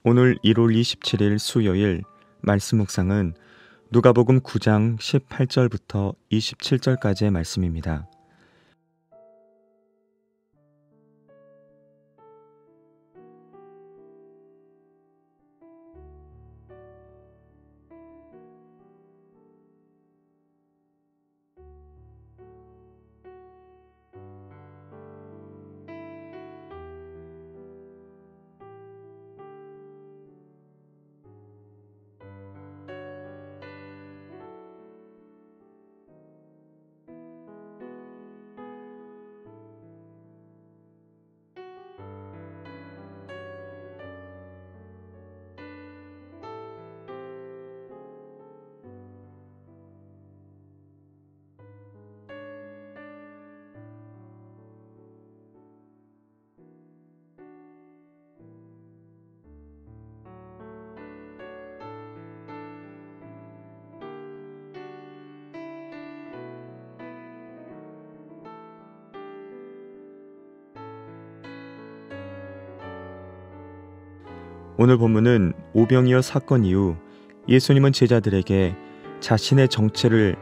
오늘 1월 27일 수요일 말씀 묵상은 누가복음 9장 18절부터 27절까지의 말씀입니다. 오늘 본문은 오병이어 사건 이후 예수님은 제자들에게 자신의 정체를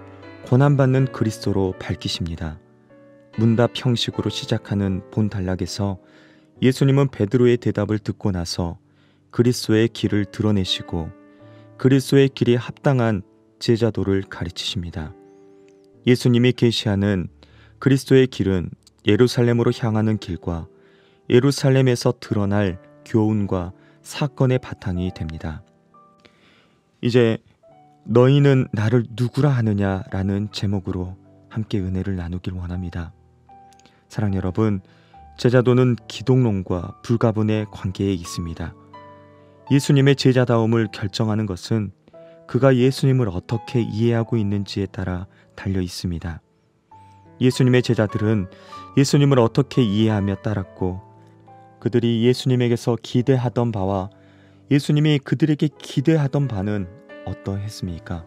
고난받는 그리스도로 밝히십니다. 문답 형식으로 시작하는 본 단락에서 예수님은 베드로의 대답을 듣고 나서 그리스도의 길을 드러내시고 그리스도의 길이 합당한 제자도를 가르치십니다. 예수님이 계시하는 그리스도의 길은 예루살렘으로 향하는 길과 예루살렘에서 드러날 교훈과 사건의 바탕이 됩니다. 이제 너희는 나를 누구라 하느냐라는 제목으로 함께 은혜를 나누길 원합니다. 사랑 여러분, 제자도는 기독론과 불가분의 관계에 있습니다. 예수님의 제자다움을 결정하는 것은 그가 예수님을 어떻게 이해하고 있는지에 따라 달려 있습니다. 예수님의 제자들은 예수님을 어떻게 이해하며 따랐고 그들이 예수님에게서 기대하던 바와 예수님이 그들에게 기대하던 바는 어떠했습니까?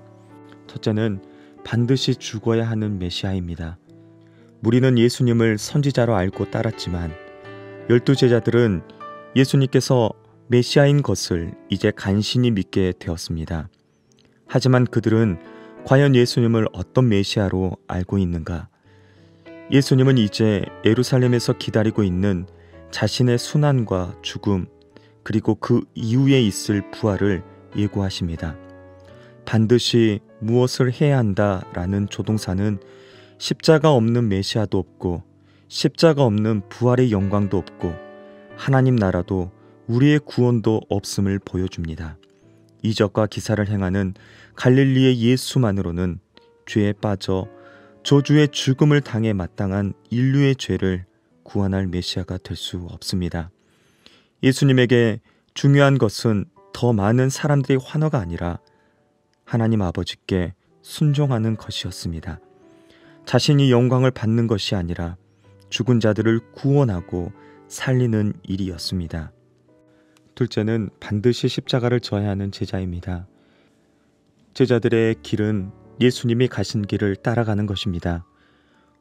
첫째는 반드시 죽어야 하는 메시아입니다. 무리는 예수님을 선지자로 알고 따랐지만 12 제자들은 예수님께서 메시아인 것을 이제 간신히 믿게 되었습니다. 하지만 그들은 과연 예수님을 어떤 메시아로 알고 있는가? 예수님은 이제 예루살렘에서 기다리고 있는 자신의 순환과 죽음 그리고 그 이후에 있을 부활을 예고하십니다. 반드시 무엇을 해야 한다라는 조동사는 십자가 없는 메시아도 없고 십자가 없는 부활의 영광도 없고 하나님 나라도 우리의 구원도 없음을 보여줍니다. 이적과 기사를 행하는 갈릴리의 예수만으로는 죄에 빠져 저주의 죽음을 당해 마땅한 인류의 죄를 구원할 메시아가 될 수 없습니다. 예수님에게 중요한 것은 더 많은 사람들의 환호가 아니라 하나님 아버지께 순종하는 것이었습니다. 자신이 영광을 받는 것이 아니라 죽은 자들을 구원하고 살리는 일이었습니다. 둘째는 반드시 십자가를 져야 하는 제자입니다. 제자들의 길은 예수님이 가신 길을 따라가는 것입니다.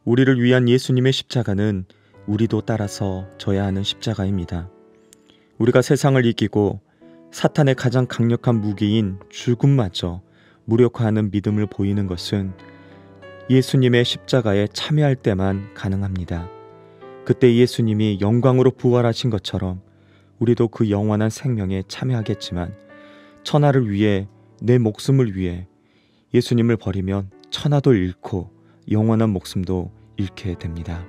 우리를 위한 예수님의 십자가는 우리도 따라서 져야 하는 십자가입니다. 우리가 세상을 이기고 사탄의 가장 강력한 무기인 죽음마저 무력화하는 믿음을 보이는 것은 예수님의 십자가에 참여할 때만 가능합니다. 그때 예수님이 영광으로 부활하신 것처럼 우리도 그 영원한 생명에 참여하겠지만 천하를 위해 내 목숨을 위해 예수님을 버리면 천하도 잃고 영원한 목숨도 잃게 됩니다.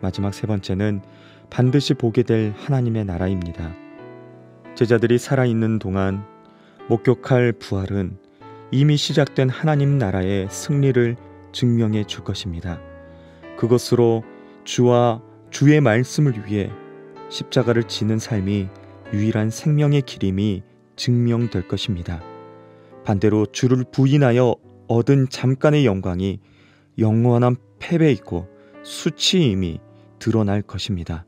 마지막 세 번째는 반드시 보게 될 하나님의 나라입니다. 제자들이 살아있는 동안 목격할 부활은 이미 시작된 하나님 나라의 승리를 증명해 줄 것입니다. 그것으로 주와 주의 말씀을 위해 십자가를 지는 삶이 유일한 생명의 길임이 증명될 것입니다. 반대로 주를 부인하여 얻은 잠깐의 영광이 영원한 패배이고 수치임이 드러날 것입니다.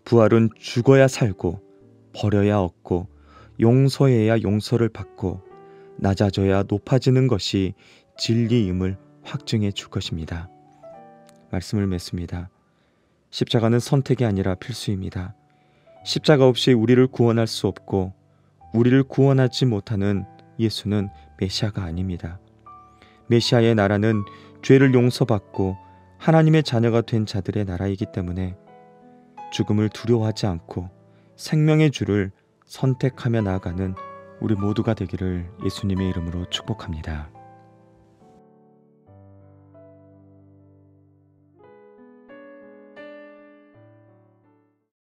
부활은 죽어야 살고 버려야 얻고 용서해야 용서를 받고 낮아져야 높아지는 것이 진리임을 확증해 줄 것입니다. 말씀을 맺습니다. 십자가는 선택이 아니라 필수입니다. 십자가 없이 우리를 구원할 수 없고 우리를 구원하지 못하는 예수는 메시아가 아닙니다. 메시아의 나라는 죄를 용서받고 하나님의 자녀가 된 자들의 나라이기 때문에 죽음을 두려워하지 않고 생명의 주를 선택하며 나아가는 우리 모두가 되기를 예수님의 이름으로 축복합니다.